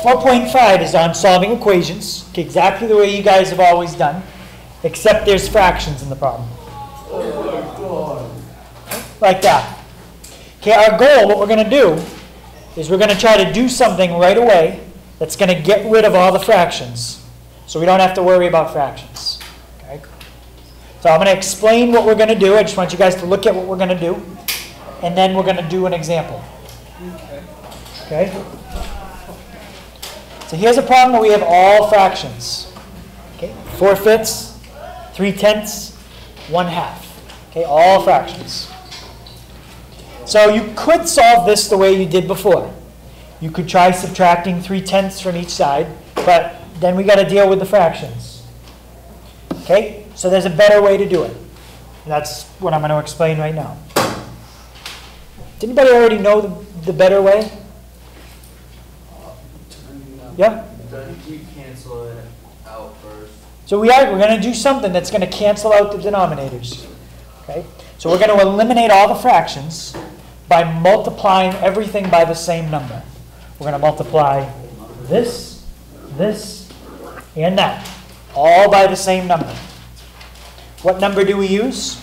4.5 is on solving equations, exactly the way you guys have always done, except there's fractions in the problem. Like that. Okay, our goal, what we're going to do, is we're going to try to do something right away that's going to get rid of all the fractions, so we don't have to worry about fractions. Okay? So I'm going to explain what we're going to do. I just want you guys to look at what we're going to do, and then we're going to do an example. Okay? So here's a problem where we have all fractions. Okay? 4/5, 3/10, 1/2. Okay, all fractions. So you could solve this the way you did before. You could try subtracting 3/10 from each side, but then we got to deal with the fractions. Okay? So there's a better way to do it. And that's what I'm going to explain right now. Did anybody already know the better way? Yeah? You cancel it out first. So we're going to do something that's going to cancel out the denominators. Okay? So we're going to eliminate all the fractions by multiplying everything by the same number. We're going to multiply this, this, and that, all by the same number. What number do we use?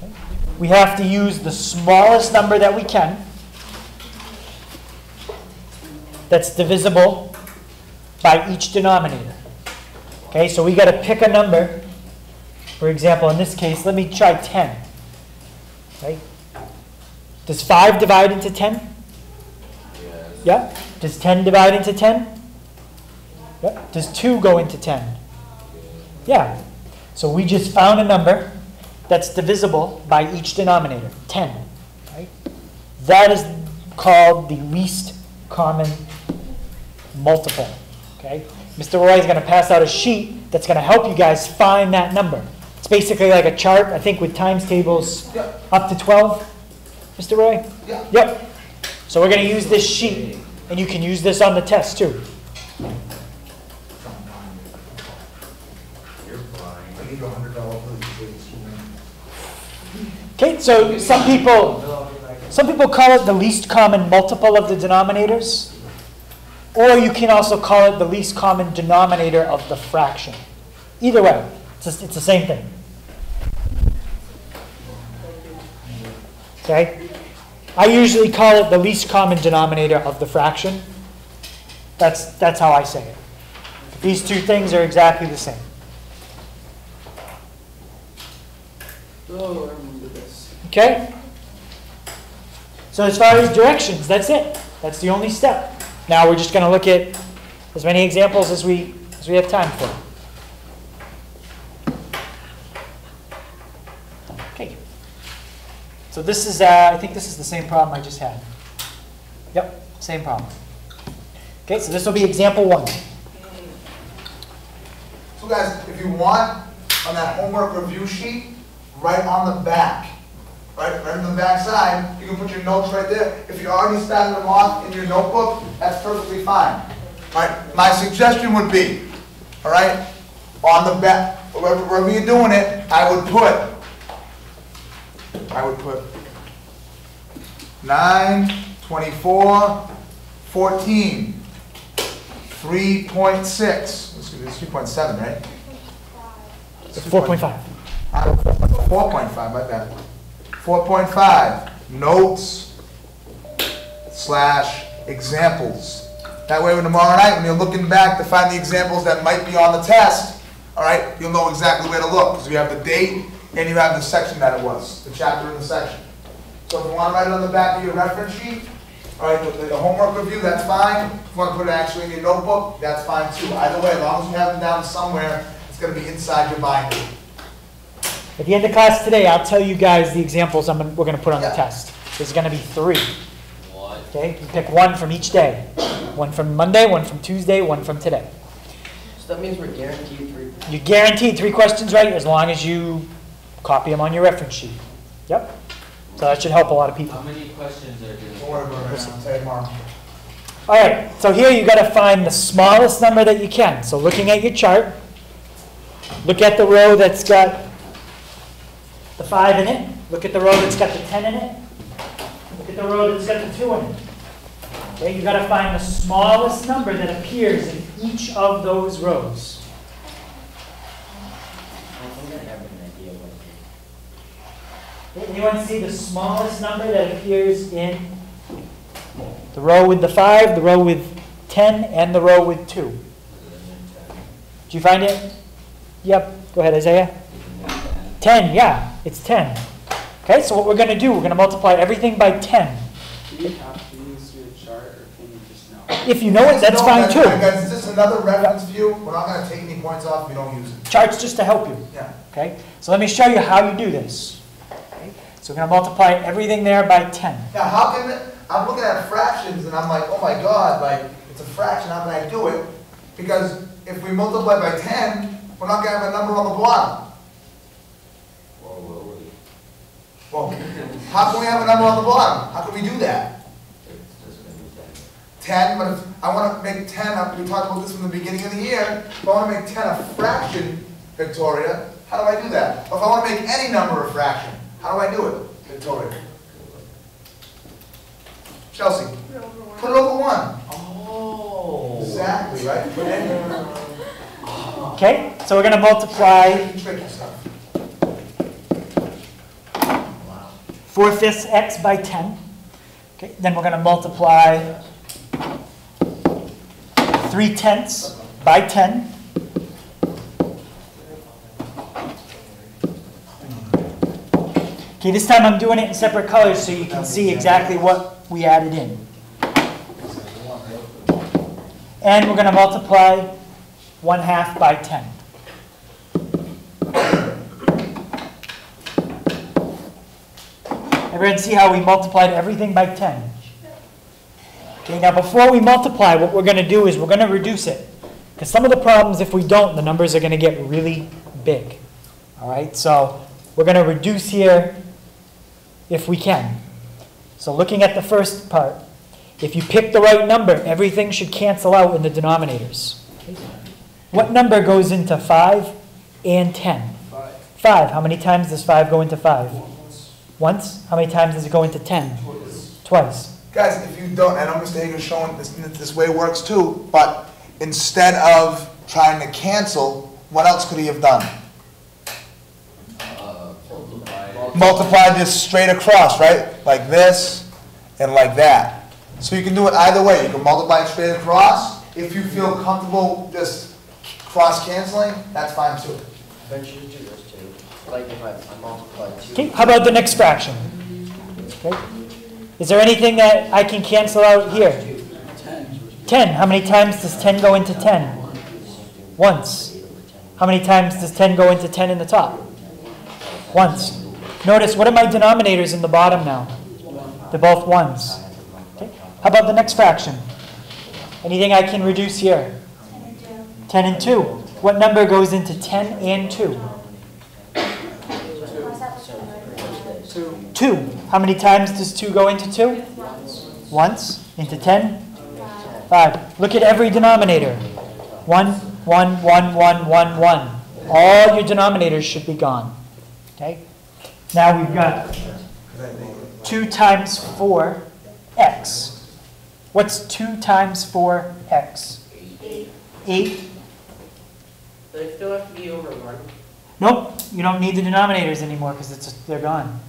Okay. We have to use the smallest number that we can that's divisible by each denominator. Okay, so we got to pick a number. For example, in this case, let me try 10. Okay. Does 5 divide into 10? Yes. Yeah. Does 10 divide into 10? Yeah. Does 2 go into 10? Yeah. So we just found a number that's divisible by each denominator, 10. Right? That is called the least common multiple. Okay? Mr. Roy is going to pass out a sheet that's going to help you guys find that number. It's basically like a chart, I think, with times tables up to 12. Mr. Roy? Yeah. Yep. So we're going to use this sheet, and you can use this on the test too. Okay, so some people call it the least common multiple of the denominators, or you can also call it the least common denominator of the fraction. Either way, it's the same thing. Okay? I usually call it the least common denominator of the fraction. That's how I say it. These two things are exactly the same. Oh, I remember this. Okay? So as far as directions, that's it. That's the only step. Now we're just going to look at as many examples as we have time for. Okay. So this is, I think this is the same problem I just had. Yep, same problem. Okay, so this will be example 1. So guys, if you want, on that homework review sheet, right on the back, right on the back side, you can put your notes right there. If you already started them off in your notebook, that's perfectly fine. All right, my suggestion would be, all right, on the back, wherever you're doing it, I would put 9, 24, 14, 3.6. It's 3.7, right? 4.5. 4.5, my bad. 4.5, notes / examples. That way, tomorrow night, when you're looking back to find the examples that might be on the test, all right, you'll know exactly where to look, because you have the date and you have the section that it was, the chapter and the section. So if you want to write it on the back of your reference sheet, all right, the homework review, that's fine. If you want to put it actually in your notebook, that's fine too. Either way, as long as you have them down somewhere, it's going to be inside your binder. At the end of class today, I'll tell you guys the examples we're going to put on the test. There's going to be 3. What? Okay, you pick 1 from each day. 1 from Monday, 1 from Tuesday, 1 from today. So that means we're guaranteed 3. You're guaranteed 3 questions right as long as you copy them on your reference sheet. Yep. So that should help a lot of people. How many questions are Don't there? worry about it. I'll tell you tomorrow. All right, so here you got to find the smallest number that you can. So looking at your chart, look at the row that's got the 5 in it. Look at the row that's got the 10 in it. Look at the row that's got the 2 in it. Okay, you got to find the smallest number that appears in each of those rows. I think I have an idea what Okay, anyone see the smallest number that appears in the row with the 5, the row with 10, and the row with 2? Did you find it? Yep. Go ahead, Isaiah. 10, yeah, it's 10. Okay, so what we're going to do, we're going to multiply everything by 10. Do you have to use your chart, or can you just know? If you know it, that's fine too. Guys, is this another reference view? We're not gonna take any points off if we don't use it. Charts just to help you. Yeah. Okay, so let me show you how you do this. Okay, so we're going to multiply everything there by 10. Now, how can I'm looking at fractions and I'm like, oh my God, like it's a fraction. How can I do it? Because if we multiply by 10, we're not gonna have a number on the bottom. Well, how can we have a number on the bottom? How can we do that? 10, but if I want to make 10 up, we talked about this from the beginning of the year. If I want to make 10 a fraction, Victoria, how do I do that? Or if I want to make any number a fraction, how do I do it, Victoria? Chelsea, put it over 1. Oh. Exactly, right? Put it in. Okay, so we're going to multiply Tricky stuff. 4/5 x by 10. Okay, then we're going to multiply 3/10 by 10. Okay, this time I'm doing it in separate colors so you can see exactly what we added in. And we're going to multiply 1/2 by 10. Everyone see how we multiplied everything by 10? Okay, now before we multiply, what we're going to do is we're going to reduce it. Because some of the problems, if we don't, the numbers are going to get really big. All right, so we're going to reduce here if we can. So looking at the first part, if you pick the right number, everything should cancel out in the denominators. What number goes into 5 and 10? 5. How many times does 5 go into 5? Once. How many times does it go into 10? Twice. Guys, if you don't, I know Mr. Hager's showing this way it works too, but instead of trying to cancel, what else could he have done? Multiply this straight across, right? Like this and like that. So you can do it either way. You can multiply it straight across. If you feel comfortable just cross-canceling, that's fine too. I bet you do this too. Like if I multiply 2. Okay, how about the next fraction? Okay. Is there anything that I can cancel out here? 10. How many times does 10 go into 10? Once. How many times does 10 go into 10 in the top? Once. Notice, what are my denominators in the bottom now? They're both 1s. Okay. How about the next fraction? Anything I can reduce here? 10 and 2. What number goes into 10 and 2? 2. How many times does 2 go into 2? Once. Into 10? 5. Look at every denominator. 1, 1, 1, 1, 1, 1. All your denominators should be gone. Okay? Now we've got 2 times 4x. What's 2 times 4x? 8. They still have to be over 1. Nope, you don't need the denominators anymore because they're gone.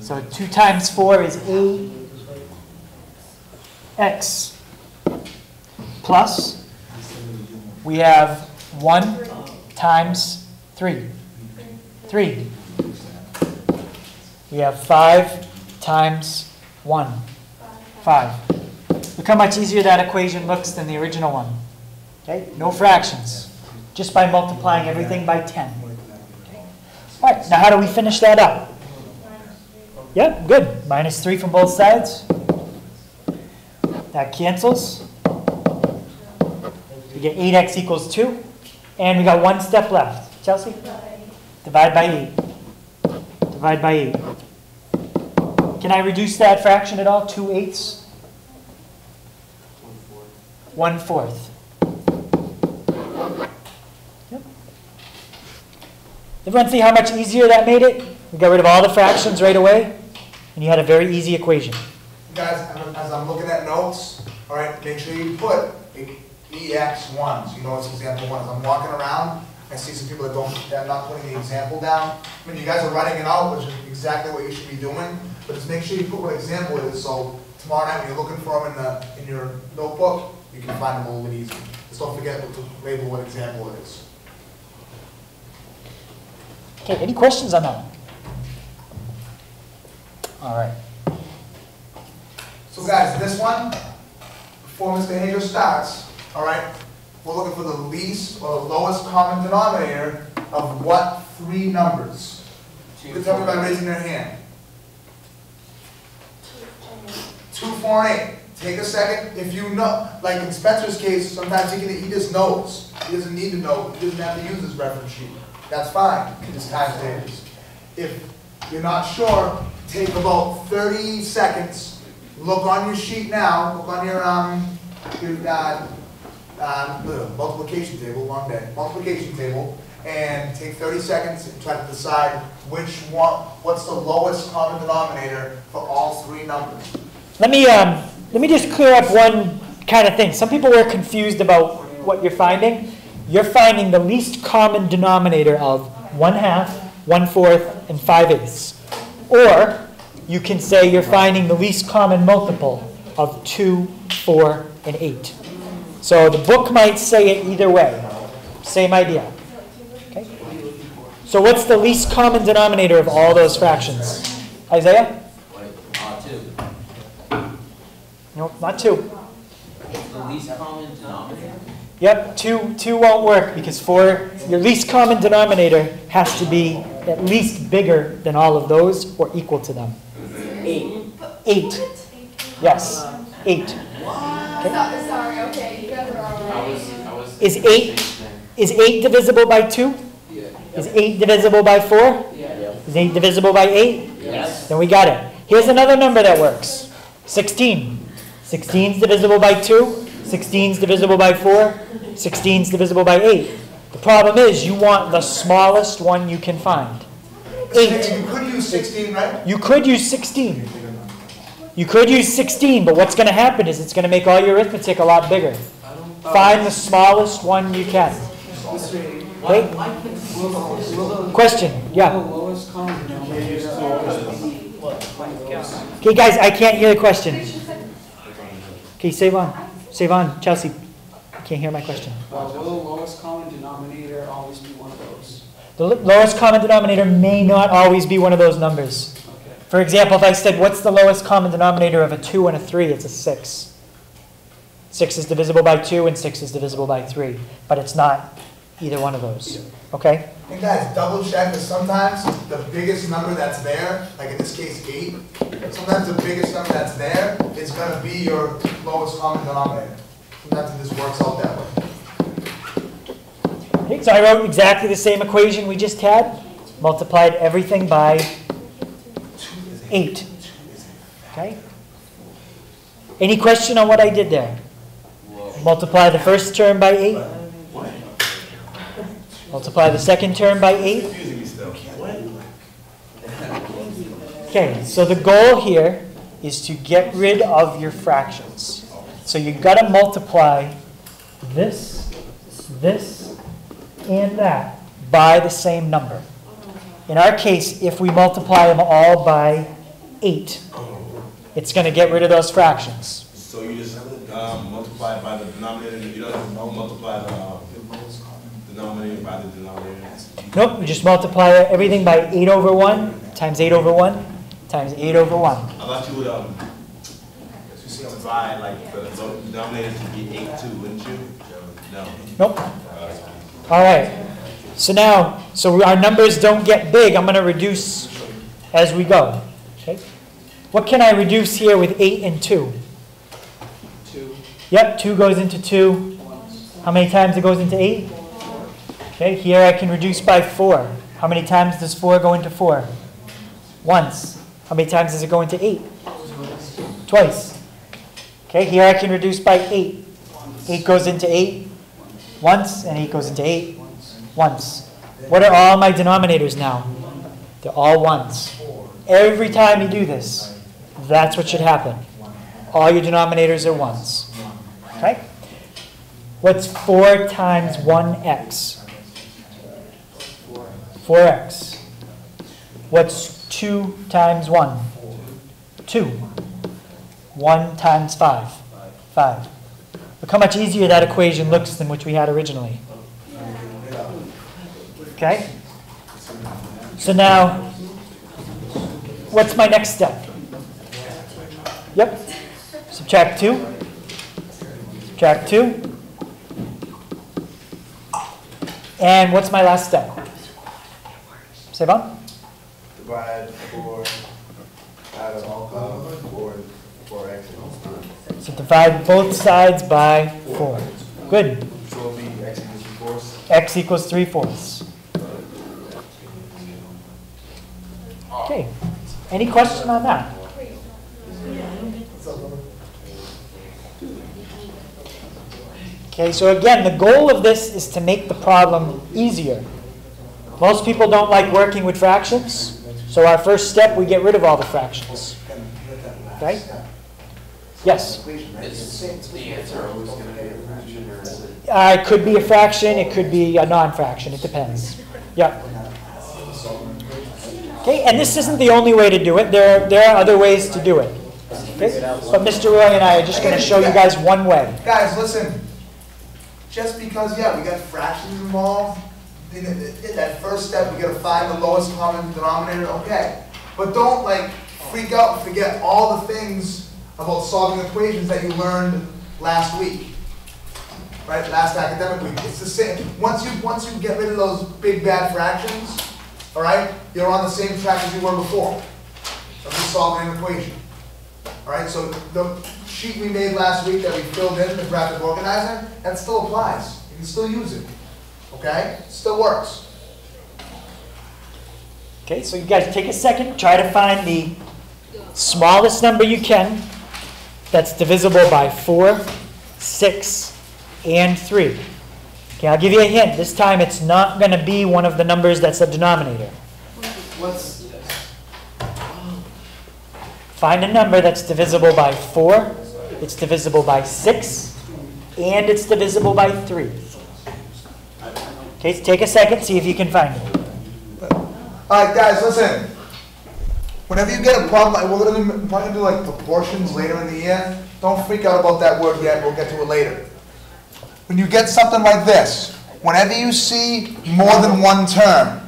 So 2 times 4 is 8x. Plus, we have 1 times 3. 3. We have 5 times 1. 5. Look how much easier that equation looks than the original one. Okay, no fractions. Just by multiplying everything by 10. All right, now how do we finish that up? Yep, good. Minus 3 from both sides. That cancels. We get 8x equals 2. And we got 1 step left. Chelsea? Divide by 8. Divide by 8. Can I reduce that fraction at all? 2/8? 1/4. Yep. Everyone see how much easier that made it? We got rid of all the fractions right away, and you had a very easy equation. Guys, as I'm looking at notes, all right, make sure you put EX1, so you know what's example 1 is. I'm walking around, I see some people that are not putting the example down. I mean, you guys are writing it out, which is exactly what you should be doing, but just make sure you put what example it is, so tomorrow night when you're looking for them in your notebook, you can find them a little bit easier. Just don't forget to label what example it is. Okay, any questions on that? All right. So guys, this one, before Mr. Hager starts, all right, we're looking for the least or the lowest common denominator of what 3 numbers? You can tell me by raising their hand. 2, 4, and 8. Take a second. If you know, like in Spencer's case, sometimes he just knows. He doesn't need to know. He doesn't have to use his reference sheet. That's fine. Just times tables. If you're not sure, take about 30 seconds. Look on your sheet now. Look on your multiplication table. Long day. Multiplication table, and take 30 seconds and try to decide what's the lowest common denominator for all 3 numbers. Let me just clear up one kind of thing. Some people were confused about what you're finding. You're finding the least common denominator of 1/2, 1/4, and 5/8. Or you can say you're finding the least common multiple of 2, 4, and 8. So the book might say it either way. Same idea. Okay? So what's the least common denominator of all those fractions? Isaiah? 2. Nope, not 2. The least common denominator? Yep, 2 won't work because your least common denominator has to be at least bigger than all of those or equal to them. 8. Yes, 8. Okay. Sorry, okay, you guys are all right. Is 8 divisible by 2? Yeah. Is 8 divisible by 4? Yeah. Is 8 divisible by 8? Yes. Then we got it. Here's another number that works. 16. 16 is divisible by 2. 16 is divisible by 4. 16 is divisible by 8. The problem is you want the smallest one you can find. 8. You could use 16, right? You could use 16. You could use 16, but what's going to happen is it's going to make all your arithmetic a lot bigger. Find the smallest one you can. Wait. Question? Yeah. The lowest common denominator of Okay, guys, I can't hear the question. Okay, save on, Chelsea. I can't hear my question. will the lowest common denominator always be one of those? The lowest common denominator may not always be one of those numbers. Okay. For example, if I said, what's the lowest common denominator of a 2 and a 3? It's a 6. 6 is divisible by 2 and 6 is divisible by 3. But it's not either one of those. Okay? And guys, double check, because sometimes the biggest number that's there, like in this case 8, sometimes the biggest number that's there is going to be your lowest common denominator. Sometimes it just works out that way. Okay, so I wrote exactly the same equation we just had, multiplied everything by 8. Okay? Any question on what I did there? Multiply the first term by 8. Multiply the second term by 8. Okay, so the goal here is to get rid of your fractions. So you've got to multiply this, and that by the same number. In our case, if we multiply them all by 8, it's going to get rid of those fractions. So you just multiply by the denominator, you don't multiply the denominator by the denominator? Nope, you just multiply everything by 8 over 1 times 8 over 1 times 8 over 1. I thought you would divide like the denominator to be 8 too, wouldn't you? No. Nope. All right. So now, so our numbers don't get big. I'm going to reduce as we go. Okay. What can I reduce here with 8 and 2? 2. Yep, 2 goes into 2. How many times it goes into 8? Okay, here I can reduce by 4. How many times does 4 go into 4? Once. How many times does it go into 8? Twice. Okay, here I can reduce by 8. 8 goes into 8 once, and 8 goes into 8 once. What are all my denominators now? They're all ones. Every time you do this, that's what should happen. All your denominators are ones. Okay? What's 4 times 1x? 4x. What's 2 times 1? 2. 1 times 5? 5. Look how much easier that equation looks than what we had originally. Okay? So now, what's my next step? Yep. Subtract 2. Subtract 2. And what's my last step? Savon? Divide 4 out of 4x. So divide both sides by 4. Good. So it'll be x equals 3/4. X equals 3/4. Okay. Any question on that? Okay, so again, the goal of this is to make the problem easier. Most people don't like working with fractions, so our first step, we get rid of all the fractions. Okay? Yes? Is the answer always going to be a fraction, or is it? It could be a fraction, it could be a non-fraction, it depends. Yeah. Okay, and this isn't the only way to do it. There are other ways to do it. Okay? But Mr. Roy and I are just going to show you guys one way. Guys, listen. Just because, yeah, we got fractions involved, in that first step, we got to find the lowest common denominator, okay. But don't, like, freak out and forget all the things about solving equations that you learned last week. Right, last academic week. It's the same. Once you get rid of those big bad fractions, all right, you're on the same track as you were before. Of just solving an equation. All right, so the sheet we made last week that we filled in the graphic organizer, that still applies. You can still use it. Okay? It still works. Okay, so you guys take a second, try to find the smallest number you can that's divisible by 4, 6, and 3. Okay, I'll give you a hint. This time it's not going to be one of the numbers that's a denominator. What's Find a number that's divisible by 4, it's divisible by 6, and it's divisible by 3. Okay, so take a second, see if you can find it. All right, guys, listen. Whenever you get a problem, we're probably going to do like proportions later in the year. Don't freak out about that word yet. We'll get to it later. When you get something like this, whenever you see more than one term,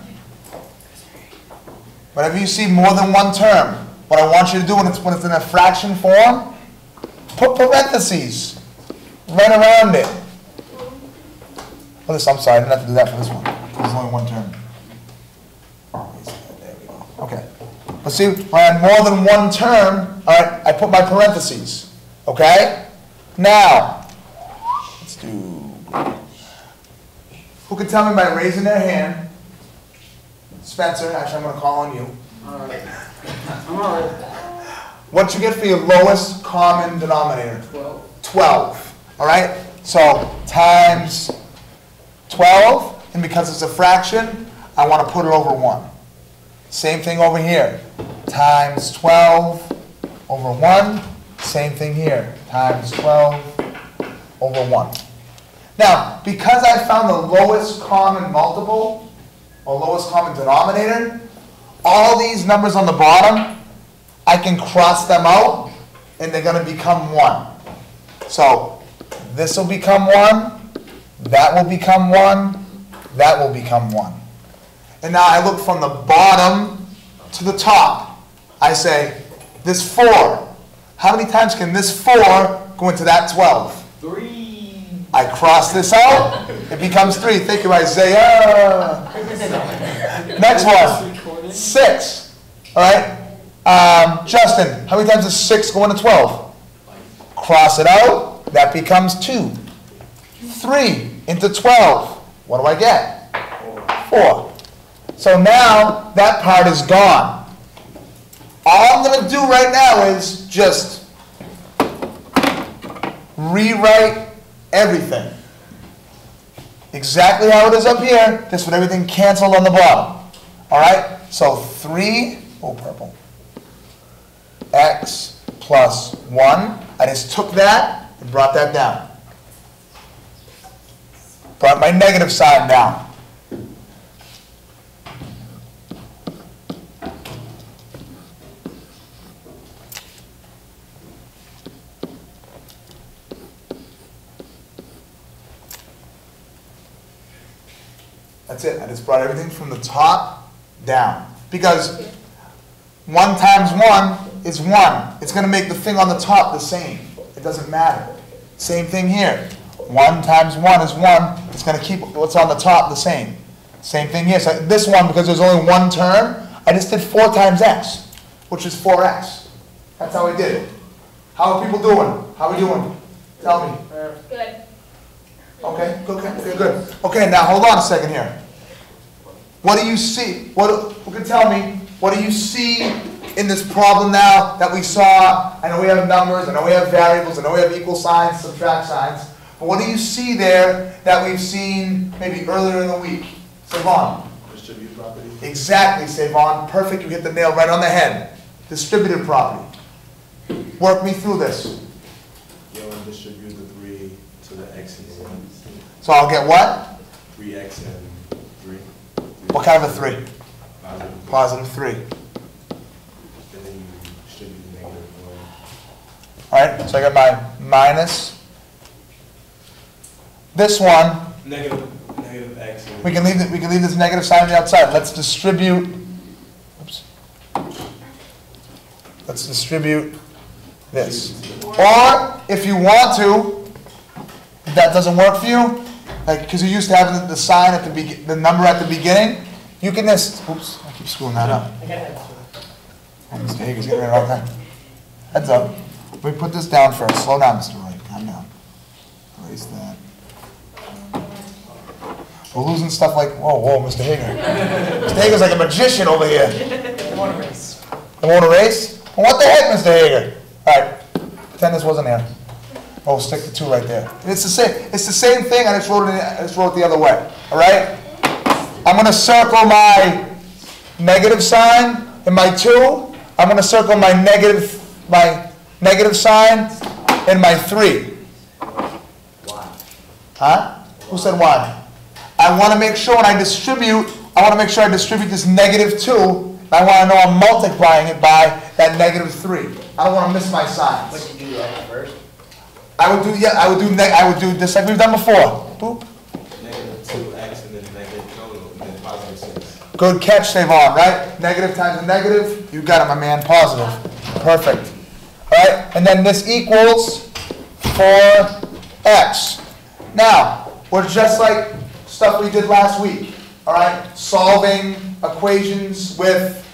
what I want you to do when it's in a fraction form, put parentheses right around it. Oh, this, I'm sorry, I didn't have to do that for this one. There's only one term. There we go. Okay. But see, when I had more than one term, all right, I put my parentheses. Okay? Now, let's do. Who can tell me by raising their hand? Spencer, actually, I'm going to call on you. all right? I'm all right. What you get for your lowest common denominator? 12. 12. All right? So, times 12, and because it's a fraction, I want to put it over 1. Same thing over here. Times 12 over 1. Same thing here. Times 12 over 1. Now, because I found the lowest common multiple, or lowest common denominator, all these numbers on the bottom, I can cross them out, and they're going to become 1. So, this will become 1, that will become 1, that will become 1. And now I look from the bottom to the top. I say, this 4, how many times can this 4 go into that 12? 3. I cross this out, it becomes 3. Thank you, Isaiah. Next one, 6. All right, Justin, how many times does 6 go into 12? Cross it out, that becomes 2. 3 into 12, what do I get? 4. So now that part is gone. All I'm going to do right now is just rewrite everything. Exactly how it is up here, just with everything canceled on the bottom. All right? So 3, purple, x plus 1. I just took that and brought that down. brought my negative sign down. That's it. I just brought everything from the top down. Because 1 times 1 is 1. It's going to make the thing on the top the same. It doesn't matter. Same thing here. 1 times 1 is 1. It's going to keep what's on the top the same. Same thing here. So this one, because there's only one term, I just did 4 times x, which is 4x. That's how I did it. How are people doing? How are we doing? Tell me. Good. Okay, good. Okay, now hold on a second here. What do you see? Who can tell me, what do you see in this problem now that we saw? I know we have numbers, I know we have variables, I know we have equal signs, subtract signs. But what do you see there that we've seen maybe earlier in the week? Savon. Distributed property. Exactly, Savon. Perfect, you hit the nail right on the head. Distributed property. Work me through this. You want to distribute the 3 to the x and 1. So I'll get what? 3x and 3. What kind of a 3? Positive. Positive 3. And then you distribute the negative 1. Alright, so I got my minus. This one, Negative x. And we can leave this negative sign on the outside. Let's distribute. Oops. Let's distribute this. Or if you want to, if that doesn't work for you, like because you're used to having the sign at the number at the beginning, you can just. Oops, I keep screwing that up. Oh, Mr. Hager's getting ready all the time. Heads up. Let me put this down first. Slow down, Mr. Wright. Calm down. Erase that. We're losing stuff like, whoa, Mr. Hager. Mr. Hager's like a magician over here. They won't erase. They won't erase? Well, what the heck, Mr. Hager? All right, pretend this wasn't there. Oh, stick the 2 right there. It's the same thing. I just wrote it the other way. All right. I'm going to circle my negative sign and my 2. I'm going to circle my negative sign and my 3. Why? Huh? Who said why? I want to make sure when I distribute, I distribute this negative 2. And I want to know I'm multiplying it by that negative 3. I don't want to miss my signs. What did you do that first? I would do this like we've done before. Boop. negative 2x and then negative, and then positive 6. Good catch, Savon, right? Negative times a negative. You got it, my man. Positive. Perfect. All right, and then this equals 4x. Now, we're just like stuff we did last week. All right, solving equations with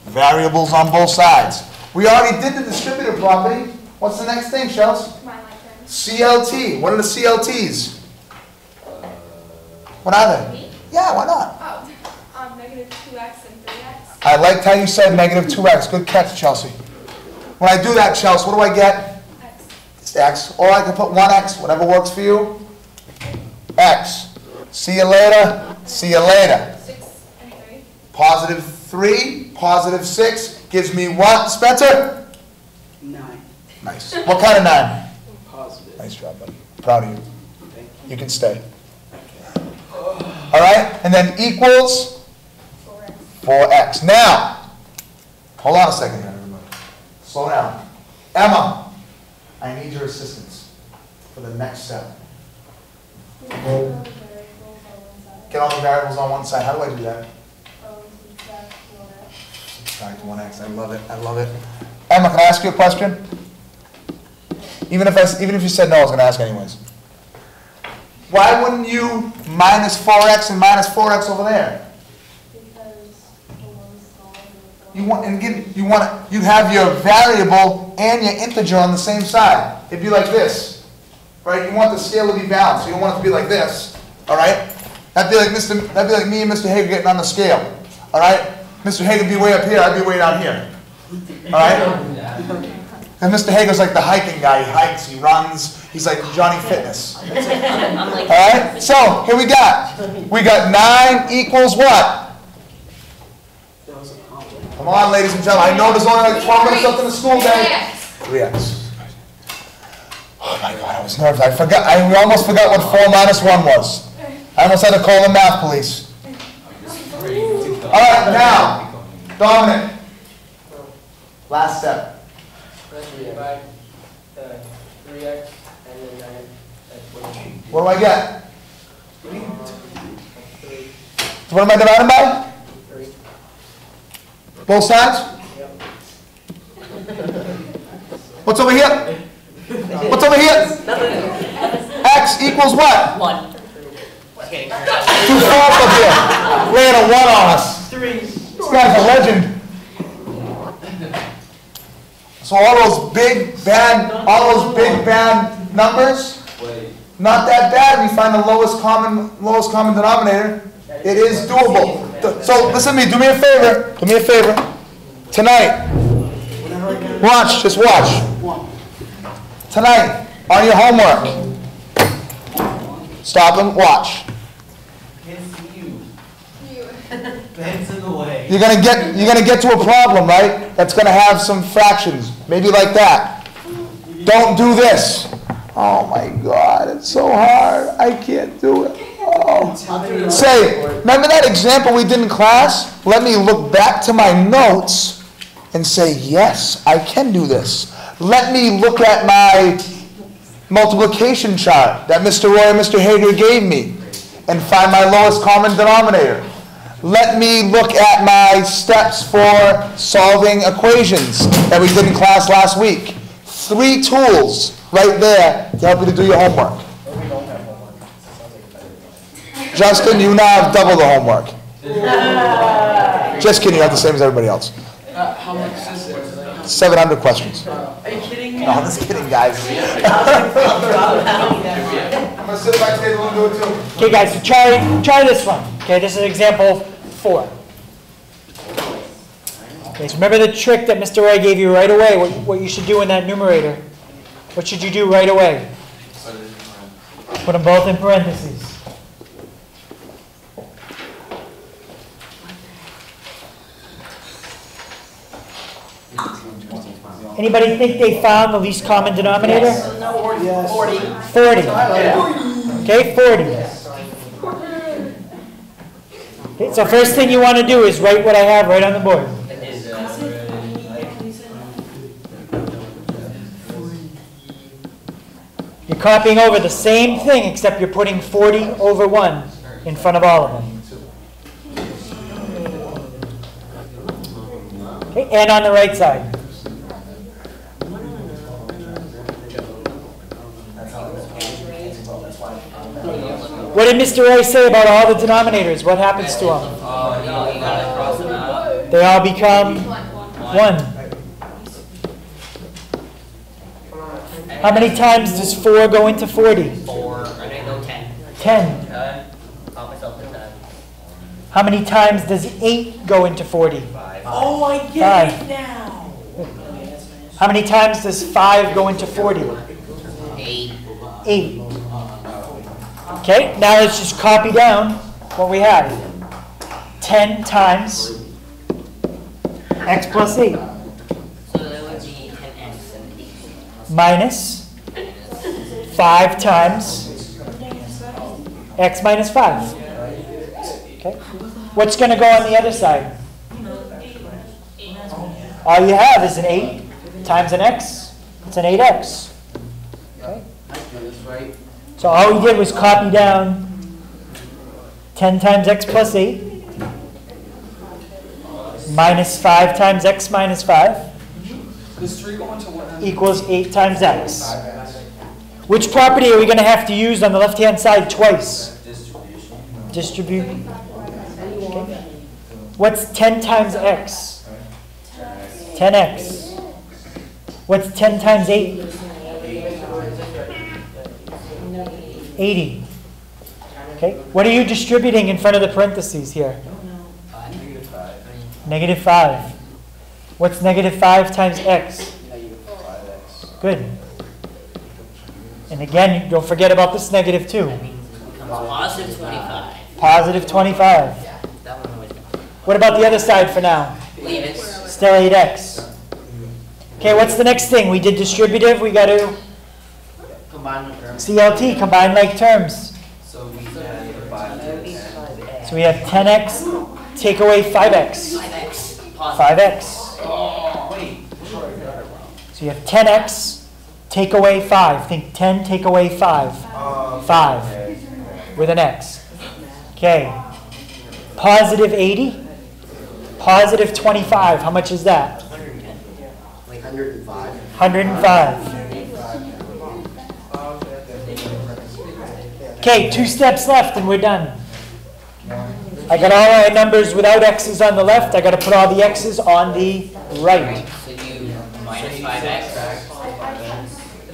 variables on both sides. We already did the distributive property. What's the next thing, Shells? My turn. CLT. What are the CLTs? What are they? Me? Yeah, why not? Oh, negative 2x and 3x. I liked how you said negative 2x. Good catch, Chelsea. When I do that, Chelsea, what do I get? X. It's x. Or I can put 1x, whatever works for you. X. See you later. See you later. 6 and 3. Positive 3, positive 6 gives me what, Spencer? 9. Nice. What kind of 9? Positive. Nice job, buddy. Proud of you. Thank You can stay. All right, and then equals 4x. 4x. Now, hold on a second here, everybody. Slow down. Emma, I need your assistance for the next step. Get all the variables on one side. How do I do that? Subtract 1x. I love it. I love it. Emma, can I ask you a question? Even if you said no, I was going to ask anyways. Why wouldn't you minus 4x and minus 4x over there? You want, and again, you have your variable and your integer on the same side. It'd be like this, right? You want the scale to be balanced. You don't want it to be like this, all right? That'd be like me and Mr. Hager getting on the scale, all right? Mr. Hager would be way up here. I'd be way down here, all right? And Mr. Hager's like the hiking guy. He hikes, he runs. He's like Johnny Fitness. All right. So here we got 9 equals what? That was a compliment. Come on, ladies and gentlemen. I know there's only like 12 minutes left in the school day. 3x. Oh my God, I was nervous. I almost forgot what 4 minus 1 was. I almost had to call the math police. All right, now, Dominic. Last step. Divide 3x and then 9. What do I get? 3. What am I dividing by? 3. Both sides? Yep. What's over here? What's over here? X equals what? 1. Too far up here. Laying a 1 on us. 3. This guy's a legend. So all those big bad numbers, not that bad. We find the lowest common denominator. It is doable. So listen to me. Do me a favor. Do me a favor. Tonight. Watch. Just watch. Tonight on your homework. Stop and watch. You're gonna get to a problem, right? That's gonna have some fractions, maybe like that. Don't do this. Oh my God, it's so hard. I can't do it. Oh. Say, remember that example we did in class? Let me look back to my notes and say, yes, I can do this. Let me look at my multiplication chart that Mr. Roy and Mr. Hager gave me and find my lowest common denominator. Let me look at my steps for solving equations that we did in class last week. 3 tools right there to help you to do your homework. Justin, you now have double the homework. Just kidding, you have the same as everybody else. How much is it? 700 questions. Are you kidding me? No, I'm just kidding, guys. I'm going to sit at my table and do it too. Okay, guys, so try this one. Okay, this is example 4. Okay, so remember the trick that Mr. Roy gave you right away, what you should do in that numerator. What should you do right away? Put them both in parentheses. Anybody think they found the least common denominator? 40. 40. Okay, 40. Okay, so first thing you want to do is write what I have right on the board. You're copying over the same thing except you're putting 40 over 1 in front of all of them. Okay, and on the right side. What did Mr. Roy say about all the denominators? What happens to them? They all become 1. How many times does 4 go into 40? 4. I'm going to go 10. 10. Caught myself at 10. How many times does 8 go into 40? 5. Oh, I get it now. How many times does 5 go into 40? 8. 8. Okay, now let's just copy down what we have. 10 times x plus 8 So that would be 10x. minus 5 times x minus 5. Okay, what's going to go on the other side? All you have is an 8 times an x. It's an 8x. Okay. So all we did was copy down 10 times x plus 8 minus 5 times x minus 5 Does 3 go into 1? equals 8 times x. Which property are we going to have to use on the left-hand side twice? Distribute. Okay. What's 10 times x? 10x. What's 10 times 8? 80. Okay, what are you distributing in front of the parentheses here? Negative 5. What's negative 5 times x? Good. And again, don't forget about this negative 2. Positive 25. Positive 25. That one was. What about the other side for now? Leave it. Still 8x. Okay, what's the next thing? We did distributive, we got to Combined with terms. CLT, combine like terms. So we add the 5 to the 10. So we have 10x, take away 5x. 5x. Positive. 5x. Oh, wait. So you have 10x, take away 5. Think 10, take away 5. 5 with an x. Okay. Positive 80, positive 25. How much is that? 110. Like 105. 105. Okay, 2 steps left and we're done. I got all my numbers without x's on the left. I got to put all the x's on the right. So you minus 5x.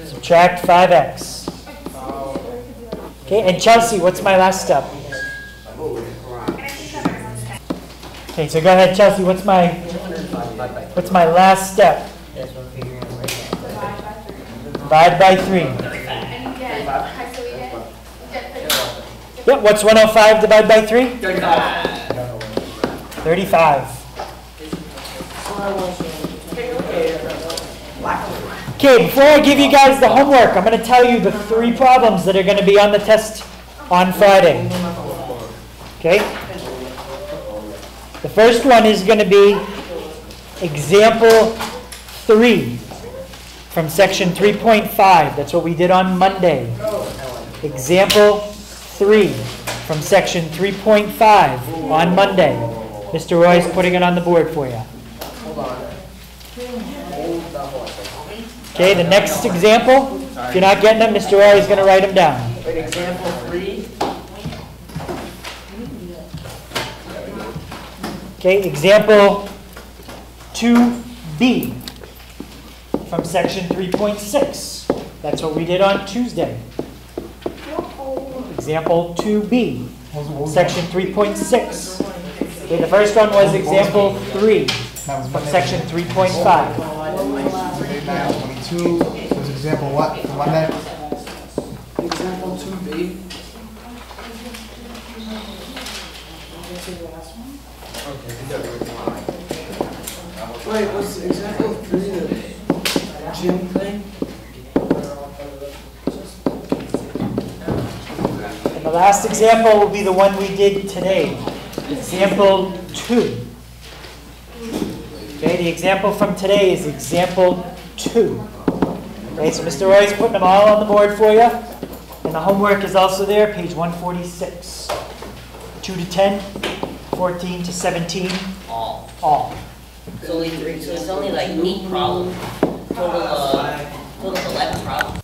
Subtract 5x. Okay, and Chelsea, what's my last step? Okay, so go ahead, Chelsea. What's my last step? That's what I'm figuring out right now. Divide by 3. And you get, so we get 35. Yep, what's 105 divided by 3? 35. 35. Okay, before I give you guys the homework, I'm going to tell you the 3 problems that are going to be on the test on Friday. Okay? The first one is going to be example 3 from section 3.5. That's what we did on Monday. Example 3 from section 3.5 on Monday. Mr. Roy's putting it on the board for you. Okay, the next example, if you're not getting them, Mr. Roy is going to write them down. Wait, example 3. Okay, example 2B from section 3.6. That's what we did on Tuesday. Example 2B, section 3.6. Okay, the first one was example 3 from section 3.5. 22, was example what, for Monday? Example 2B. Wait, was example 3 the gym thing? And the last example will be the one we did today. Example 2. Okay, the example from today is example 2. Okay, so Mr. Roy's putting them all on the board for you. And the homework is also there, page 146. 2 to 10, 14 to 17, All. all. So it's only like 8 problems. Total of 11 problems.